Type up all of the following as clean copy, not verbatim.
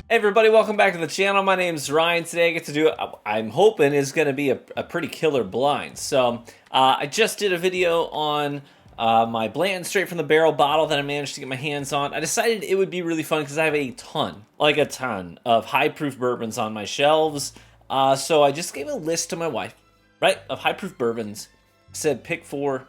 Hey everybody, welcome back to the channel. My name's Ryan. Today I get to do, I'm hoping is going to be a pretty killer blind. So I just did a video on my Blanton straight from the barrel bottle that I managed to get my hands on. I decided it would be really fun because I have a ton of high proof bourbons on my shelves. So I just gave a list to my wife, right, of high proof bourbons. Said pick 4,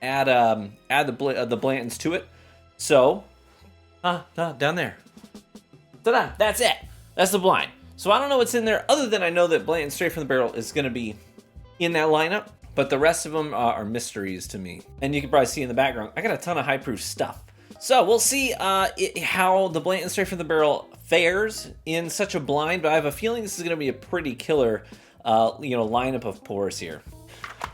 add the Blantons to it. So down there. Ta-da, that's it. That's the blind. So I don't know what's in there other than I know that Blanton straight from the barrel is going to be in that lineup, but the rest of them are mysteries to me. And you can probably see in the background, I got a ton of high proof stuff. So we'll see how the Blanton straight from the barrel fares in such a blind, but I have a feeling this is going to be a pretty killer lineup of pours here.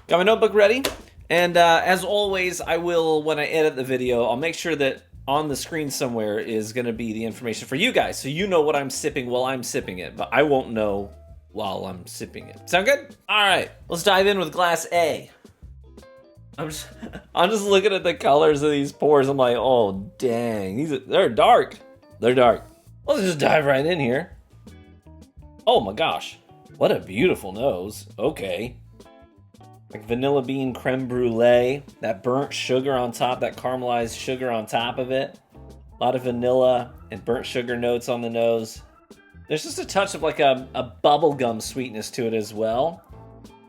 Got my notebook ready, and as always, I will, when I edit the video, I'll make sure that on the screen somewhere is going to be the information for you guys, so you know what I'm sipping while I'm sipping it, but I won't know while I'm sipping it. Sound good? All right, let's dive in with glass A. I'm just looking at the colors of these pours. I'm like, oh dang, they're dark. They're dark. Let's just dive right in here. Oh my gosh, what a beautiful nose. Okay. Like vanilla bean creme brulee, that burnt sugar on top, that caramelized sugar on top of it. A lot of vanilla and burnt sugar notes on the nose. There's just a touch of like a bubblegum sweetness to it as well.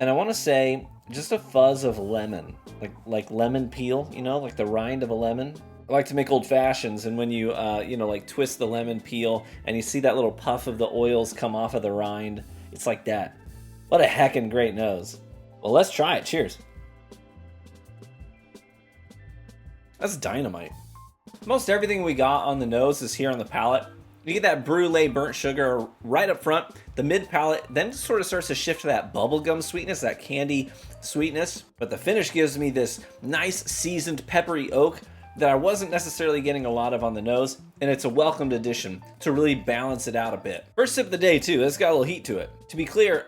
And I want to say just a fuzz of lemon, like lemon peel, you know, like the rind of a lemon. I like to make old fashions, and when you like twist the lemon peel and you see that little puff of the oils come off of the rind, it's like that. What a heckin' great nose. Well, let's try it. Cheers. That's dynamite. Most everything we got on the nose is here on the palate. You get that brulee burnt sugar right up front, the mid palate, then it sort of starts to shift to that bubblegum sweetness, that candy sweetness. But the finish gives me this nice seasoned peppery oak that I wasn't necessarily getting a lot of on the nose, and it's a welcomed addition to really balance it out a bit. First sip of the day too, it's got a little heat to it. To be clear,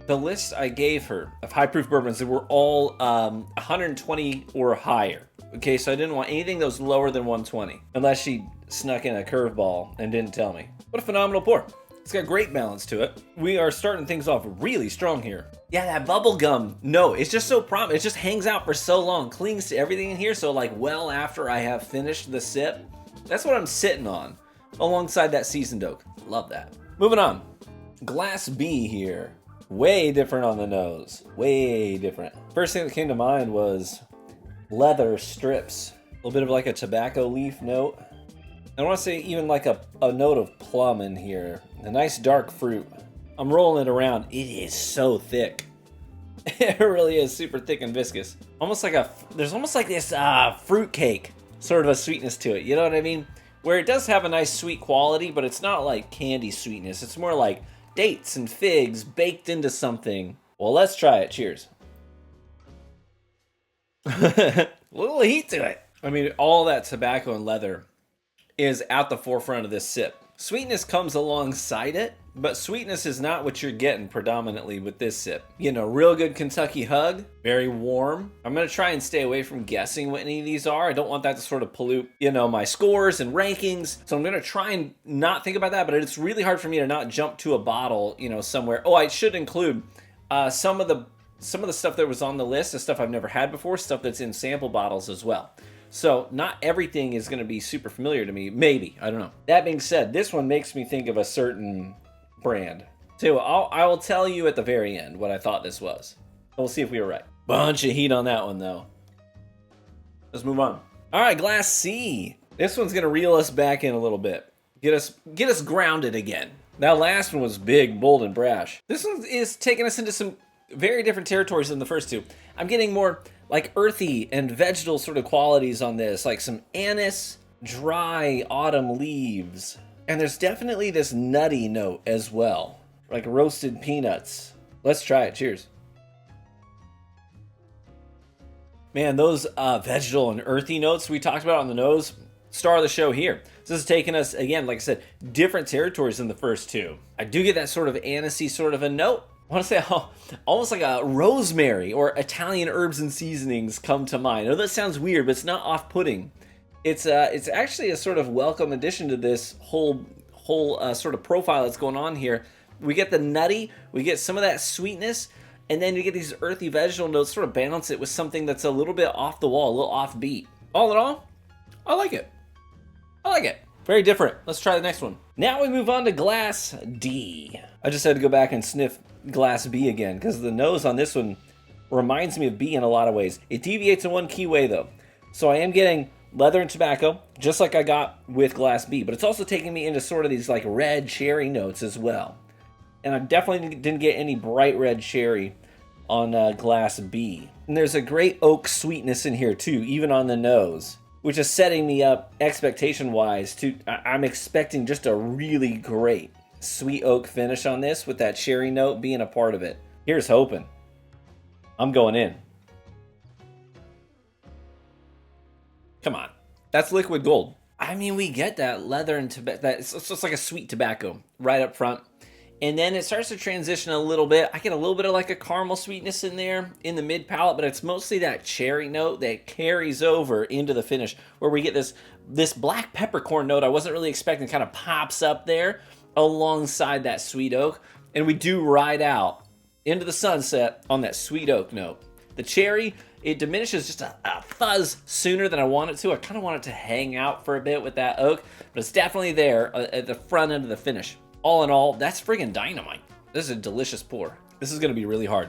the list I gave her of high proof bourbons, they were all 120 or higher. Okay, so I didn't want anything that was lower than 120, unless she snuck in a curveball and didn't tell me. What a phenomenal pour. It's got great balance to it. We are starting things off really strong here. Yeah, that bubble gum, no, it's just so prominent. It just hangs out for so long, clings to everything in here. So like well after I have finished the sip, that's what I'm sitting on alongside that seasoned oak. Love that. Moving on, glass B here. Way different on the nose, way different. First thing that came to mind was leather strips. A little bit of like a tobacco leaf note. I want to say even like a note of plum in here. A nice dark fruit. I'm rolling it around. It is so thick. It really is super thick and viscous. There's almost like this fruit cake sort of a sweetness to it. You know what I mean? Where it does have a nice sweet quality, but it's not like candy sweetness. It's more like dates and figs baked into something. Well, let's try it. Cheers. A little heat to it. I mean, all that tobacco and leather is at the forefront of this sip. Sweetness comes alongside it, but sweetness is not what you're getting predominantly with this sip. You know, real good Kentucky hug, very warm. I'm gonna try and stay away from guessing what any of these are. I don't want that to sort of pollute, my scores and rankings. So I'm gonna try and not think about that, but it's really hard for me to not jump to a bottle, somewhere. Oh, I should include some of the stuff that was on the list, the stuff I've never had before, stuff that's in sample bottles as well. So not everything is going to be super familiar to me. Maybe. I don't know. That being said, this one makes me think of a certain brand. So I will tell you at the very end what I thought this was. We'll see if we were right. Bunch of heat on that one, though. Let's move on. All right, glass C. This one's going to reel us back in a little bit. Get us grounded again. That last one was big, bold, and brash. This one is taking us into some very different territories than the first two. I'm getting more like earthy and vegetal sort of qualities on this, like some anise, dry autumn leaves. And there's definitely this nutty note as well, like roasted peanuts. Let's try it. Cheers. Man, those vegetal and earthy notes we talked about on the nose, star of the show here. So this is taking us, again, like I said, different territories than the first two. I do get that sort of anisey sort of a note. I want to say almost like a rosemary or Italian herbs and seasonings come to mind. I know that sounds weird, but it's not off-putting. It's actually a sort of welcome addition to this whole whole sort of profile that's going on here. We get the nutty, we get some of that sweetness, and then you get these earthy vegetable notes, sort of balance it with something that's a little bit off the wall, a little offbeat. All in all, I like it. I like it. Very different. Let's try the next one. Now we move on to Glass D. I just had to go back and sniff Glass B again because the nose on this one reminds me of B in a lot of ways. It deviates in one key way though. So I am getting leather and tobacco, just like I got with Glass B, but it's also taking me into sort of these like red cherry notes as well. And I definitely didn't get any bright red cherry on Glass B. And there's a great oak sweetness in here too, even on the nose, which is setting me up expectation-wise to, I'm expecting just a really great sweet oak finish on this with that cherry note being a part of it. Here's hoping. I'm going in. Come on. That's liquid gold. I mean, we get that leather and tobacco. It's just like a sweet tobacco right up front. And then it starts to transition a little bit. I get a little bit of like a caramel sweetness in there in the mid palate, but it's mostly that cherry note that carries over into the finish where we get this black peppercorn note I wasn't really expecting, kind of pops up there alongside that sweet oak. And we do ride out into the sunset on that sweet oak note. The cherry, it diminishes just a fuzz sooner than I want it to. I kind of want it to hang out for a bit with that oak, but it's definitely there at the front end of the finish. All in all, that's friggin' dynamite. This is a delicious pour. This is gonna be really hard.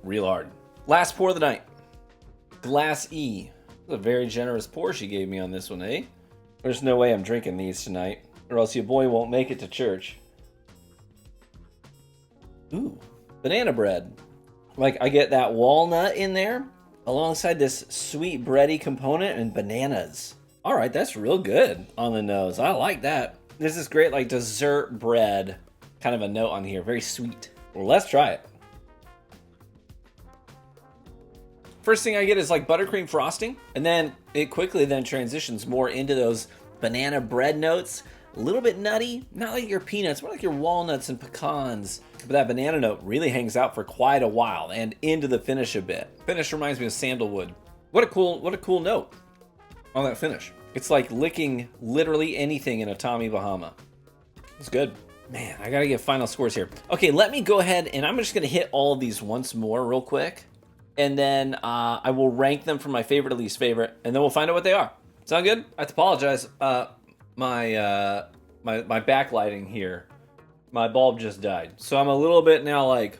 Real hard. Last pour of the night. Glass E. That's a very generous pour she gave me on this one, eh? There's no way I'm drinking these tonight, or else your boy won't make it to church. Ooh, banana bread. Like, I get that walnut in there, alongside this sweet bready component and bananas. All right, that's real good on the nose. I like that. There's this great like dessert bread kind of a note on here, very sweet. Well, let's try it. First thing I get is like buttercream frosting, and then it quickly then transitions more into those banana bread notes. A little bit nutty, not like your peanuts, more like your walnuts and pecans. But that banana note really hangs out for quite a while and into the finish a bit. Finish reminds me of sandalwood. What a cool note on that finish. It's like licking literally anything in a Tommy Bahama. It's good. Man, I gotta get final scores here. Okay, let me go ahead and I'm just gonna hit all of these once more real quick. And then I will rank them from my favorite to least favorite, and then we'll find out what they are. Sound good? I have to apologize. My backlighting here. My bulb just died. So I'm a little bit now like,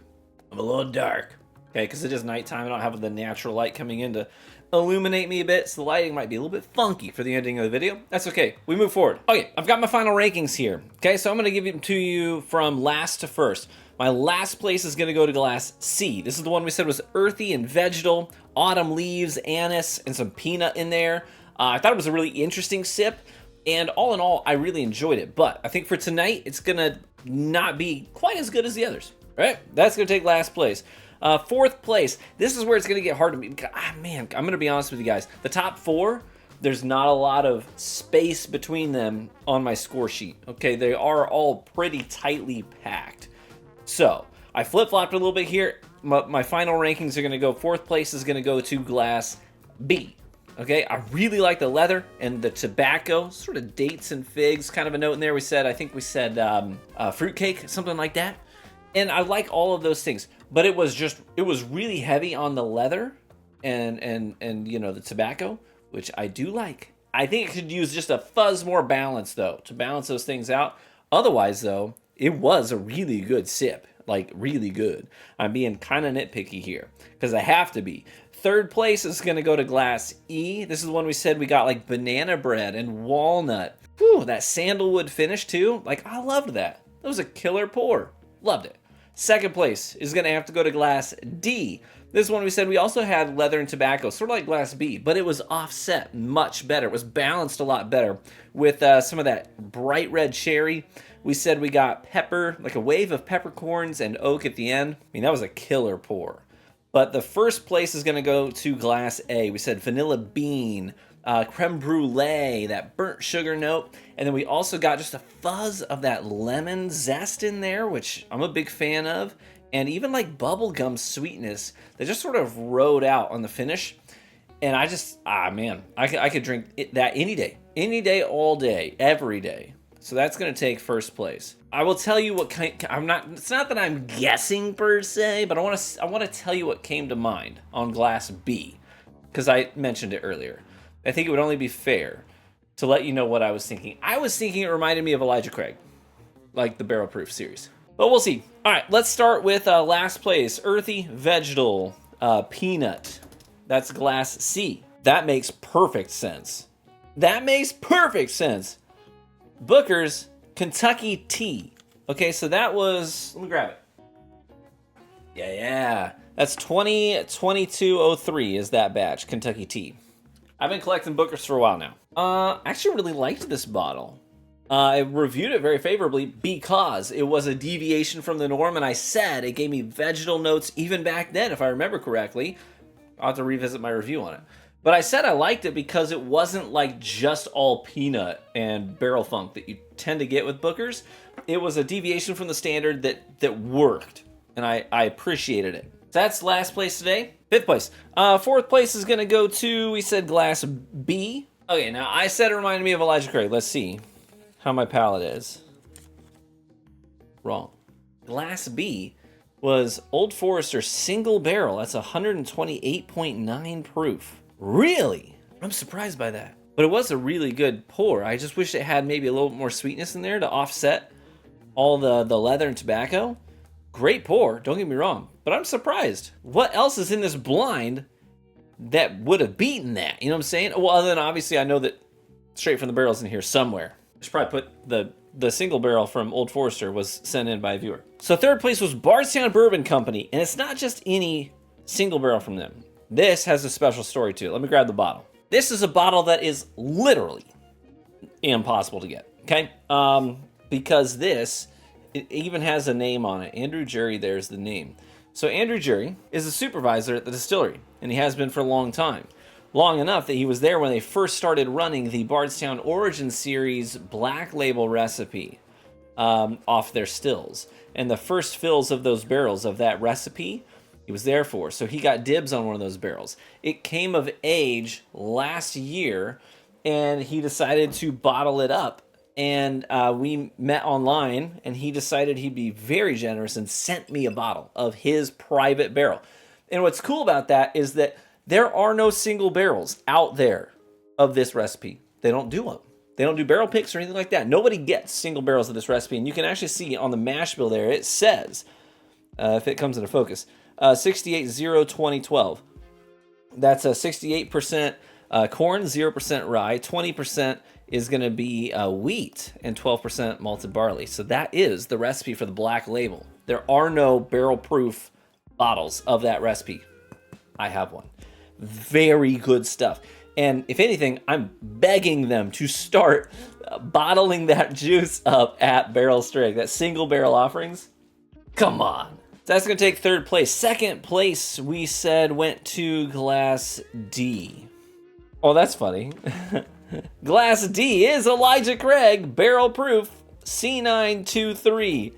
I'm a little dark. Okay, because it is nighttime. I don't have the natural light coming in to illuminate me a bit, so the lighting might be a little bit funky for the ending of the video. That's okay. We move forward. Okay, I've got my final rankings here. Okay, so I'm going to give them to you from last to first. My last place is going to go to Glass C. This is the one we said was earthy and vegetal, autumn leaves, anise, and some peanut in there. I thought it was a really interesting sip, and all in all, I really enjoyed it. But I think for tonight, it's going to not be quite as good as the others. Right? That's going to take last place. Fourth place, this is where it's going to get hard to be. Man, I'm going to be honest with you guys. The top four, there's not a lot of space between them on my score sheet. Okay, they are all pretty tightly packed. So, I flip-flopped a little bit here. My final rankings are going to go, fourth place is going to go to Glass B. Okay, I really like the leather and the tobacco, sort of dates and figs, kind of a note in there. I think we said fruitcake, something like that. And I like all of those things, but it was really heavy on the leather and you know, the tobacco, which I do like. I think it could use just a fuzz more balance though, to balance those things out. Otherwise though, it was a really good sip, like really good. I'm being kind of nitpicky here because I have to be. Third place is going to go to Glass E. This is the one we said we got like banana bread and walnut. Whew, that sandalwood finish too. Like, I loved that. That was a killer pour. Loved it. Second place is going to have to go to Glass D. This one we said we also had leather and tobacco, sort of like Glass B, but it was offset much better. It was balanced a lot better with some of that bright red cherry. We said we got pepper, like a wave of peppercorns and oak at the end. I mean, that was a killer pour. But the first place is going to go to Glass A. We said vanilla bean, creme brulee, that burnt sugar note. And then we also got just a fuzz of that lemon zest in there, which I'm a big fan of. And even like bubblegum sweetness that just sort of rode out on the finish. And I just, man, I could drink that any day, all day, every day. So that's going to take first place. I will tell you what it's not that I'm guessing per se, but I want to tell you what came to mind on glass B, because I mentioned it earlier. I think it would only be fair to let you know what I was thinking. I was thinking it reminded me of Elijah Craig, like the Barrel Proof series. But we'll see. All right, let's start with last place, Earthy Vegetal Peanut. That's glass C. That makes perfect sense. That makes perfect sense. Booker's Kentucky Tea. Okay, so that was, let me grab it. Yeah. That's 2022-03 is that batch, Kentucky Tea. I've been collecting Booker's for a while now. I actually really liked this bottle. I reviewed it very favorably because it was a deviation from the norm, and I said it gave me vegetal notes even back then, if I remember correctly. I'll have to revisit my review on it. But I said I liked it because it wasn't like just all peanut and barrel funk that you tend to get with Booker's. It was a deviation from the standard that worked, and I appreciated it. So that's last place today. Fifth place. Fourth place is going to go to, we said glass B. Okay, now I said it reminded me of Elijah Craig. Let's see how my palate is. Wrong. Glass B was Old Forester single barrel. That's 128.9 proof. Really? I'm surprised by that. But it was a really good pour. I just wish it had maybe a little more sweetness in there to offset all the leather and tobacco. Great pour, don't get me wrong. But I'm surprised. What else is in this blind that would have beaten that? You know what I'm saying? Well, other than obviously I know that Straight from the Barrel's in here somewhere. I should probably put the single barrel from Old Forester was sent in by a viewer. So third place was Bardstown Bourbon Company. And it's not just any single barrel from them. This has a special story to it. Let me grab the bottle. This is a bottle that is literally impossible to get, okay? Because it even has a name on it. Andrew Jury, there's the name. So Andrew Jury is a supervisor at the distillery, and he has been for a long time. Long enough that he was there when they first started running the Bardstown Origin Series Black Label recipe off their stills. And the first fills of those barrels of that recipe, he was there for. So he got dibs on one of those barrels. It came of age last year, and he decided to bottle it up. And we met online, and he decided he'd be very generous and sent me a bottle of his private barrel. And what's cool about that is that there are no single barrels out there of this recipe. They don't do them. They don't do barrel picks or anything like that. Nobody gets single barrels of this recipe. And you can actually see on the mash bill there, it says, if it comes into focus, 68-0-2012. That's a 68% corn, 0% rye, 20% is going to be wheat, and 12% malted barley. So that is the recipe for the Black Label. There are no barrel-proof bottles of that recipe. I have one. Very good stuff. And if anything, I'm begging them to start bottling that juice up at Barrel Strength. That single barrel offerings. Come on. So that's going to take third place. Second place, we said, went to Glass D. Oh, that's funny. Glass D is Elijah Craig, Barrel Proof, C923.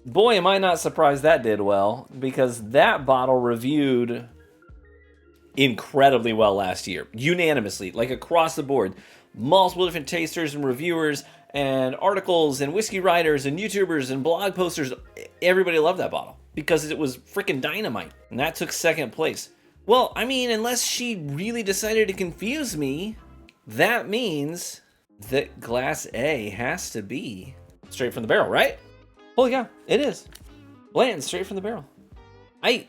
Boy, am I not surprised that did well, because that bottle reviewed incredibly well last year. Unanimously, like across the board. Multiple different tasters and reviewers and articles and whiskey writers and YouTubers and blog posters. Everybody loved that bottle because it was freaking dynamite. And that took second place. Well, I mean, unless she really decided to confuse me, that means that Glass A has to be straight from the barrel, right? Oh yeah, it is. Bland, straight from the barrel. I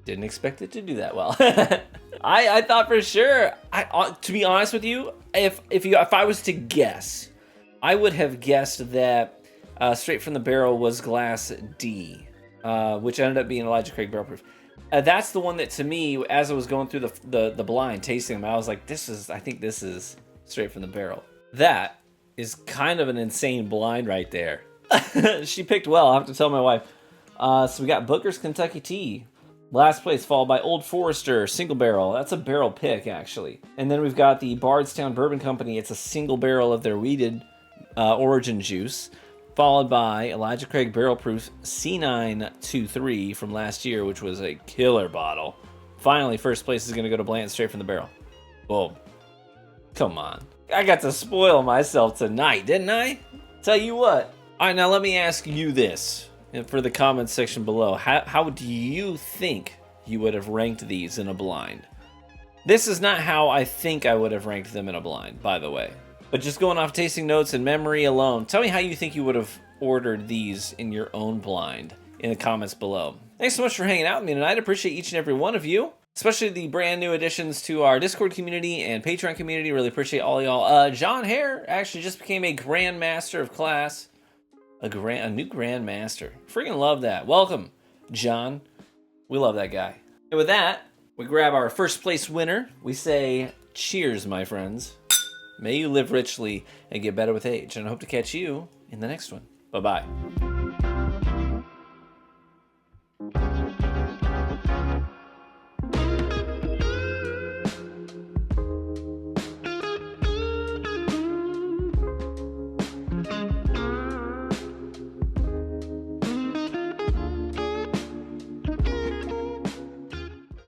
didn't expect it to do that well. I thought for sure. To be honest with you, if I was to guess, I would have guessed that straight from the barrel was Glass D, which ended up being Elijah Craig Barrel Proof. That's the one that, to me, as I was going through the blind, tasting them, I was like, I think this is straight from the barrel. That is kind of an insane blind right there. She picked well, I'll have to tell my wife. So we got Booker's Kentucky Tea. Last place, followed by Old Forester, single barrel. That's a barrel pick, actually. And then we've got the Bardstown Bourbon Company. It's a single barrel of their wheated origin juice. Followed by Elijah Craig Barrel Proof C923 from last year, which was a killer bottle. Finally, first place is going to go to Bland straight from the barrel. Boom. Come on. I got to spoil myself tonight, didn't I? Tell you what. All right, now let me ask you this for the comments section below. How do you think you would have ranked these in a blind? This is not how I think I would have ranked them in a blind, by the way. But just going off tasting notes and memory alone, tell me how you think you would have ordered these in your own blind in the comments below. Thanks so much for hanging out with me tonight. I appreciate each and every one of you, especially the brand new additions to our Discord community and Patreon community. Really appreciate all y'all. John Hare actually just became a Grand Master of class. A new Grand Master. Freaking love that. Welcome, John. We love that guy. And with that, we grab our first place winner. We say, cheers, my friends. May you live richly and get better with age. And I hope to catch you in the next one. Bye-bye.